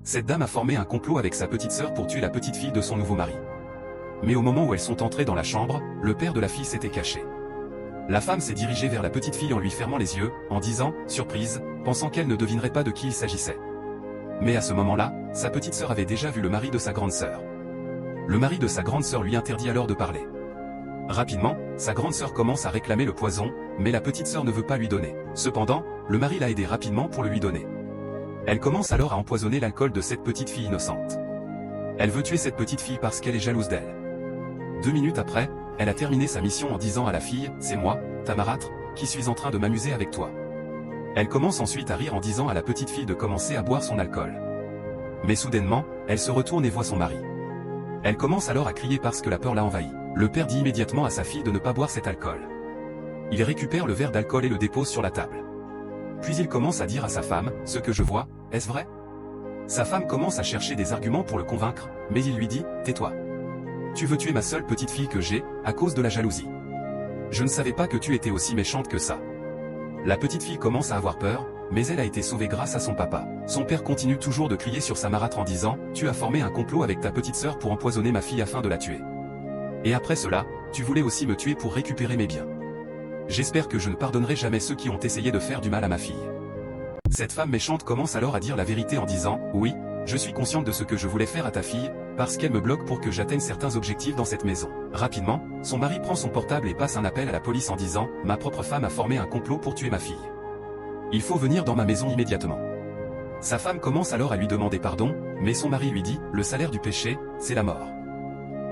Cette dame a formé un complot avec sa petite sœur pour tuer la petite fille de son nouveau mari. Mais au moment où elles sont entrées dans la chambre, le père de la fille s'était caché. La femme s'est dirigée vers la petite fille en lui fermant les yeux, en disant « surprise », pensant qu'elle ne devinerait pas de qui il s'agissait. Mais à ce moment-là, sa petite sœur avait déjà vu le mari de sa grande sœur. Le mari de sa grande sœur lui interdit alors de parler. Rapidement, sa grande sœur commence à réclamer le poison, mais la petite sœur ne veut pas lui donner. Cependant, le mari l'a aidé rapidement pour le lui donner. Elle commence alors à empoisonner l'alcool de cette petite fille innocente. Elle veut tuer cette petite fille parce qu'elle est jalouse d'elle. 2 minutes après, elle a terminé sa mission en disant à la fille « C'est moi, ta marâtre, qui suis en train de m'amuser avec toi ». Elle commence ensuite à rire en disant à la petite fille de commencer à boire son alcool. Mais soudainement, elle se retourne et voit son mari. Elle commence alors à crier parce que la peur l'a envahie. Le père dit immédiatement à sa fille de ne pas boire cet alcool. Il récupère le verre d'alcool et le dépose sur la table. Puis il commence à dire à sa femme « Ce que je vois, est-ce vrai ?» Sa femme commence à chercher des arguments pour le convaincre, mais il lui dit « Tais-toi. Tu veux tuer ma seule petite fille que j'ai, à cause de la jalousie. Je ne savais pas que tu étais aussi méchante que ça. » La petite fille commence à avoir peur, mais elle a été sauvée grâce à son papa. Son père continue toujours de crier sur sa marâtre en disant « Tu as formé un complot avec ta petite sœur pour empoisonner ma fille afin de la tuer. Et après cela, tu voulais aussi me tuer pour récupérer mes biens. J'espère que je ne pardonnerai jamais ceux qui ont essayé de faire du mal à ma fille. » Cette femme méchante commence alors à dire la vérité en disant « Oui, je suis consciente de ce que je voulais faire à ta fille, parce qu'elle me bloque pour que j'atteigne certains objectifs dans cette maison. » Rapidement, son mari prend son portable et passe un appel à la police en disant « Ma propre femme a formé un complot pour tuer ma fille. Il faut venir dans ma maison immédiatement. » Sa femme commence alors à lui demander pardon, mais son mari lui dit « Le salaire du péché, c'est la mort.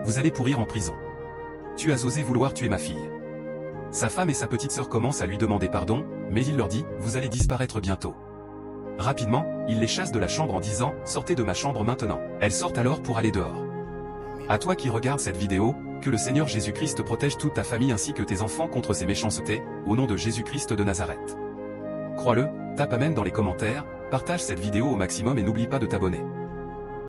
Vous allez pourrir en prison. Tu as osé vouloir tuer ma fille. » Sa femme et sa petite sœur commencent à lui demander pardon, mais il leur dit « Vous allez disparaître bientôt. » Rapidement, il les chasse de la chambre en disant « Sortez de ma chambre maintenant. » Elles sortent alors pour aller dehors. À toi qui regardes cette vidéo, que le Seigneur Jésus-Christ protège toute ta famille ainsi que tes enfants contre ces méchancetés, au nom de Jésus-Christ de Nazareth. Crois-le, tape Amen dans les commentaires, partage cette vidéo au maximum et n'oublie pas de t'abonner.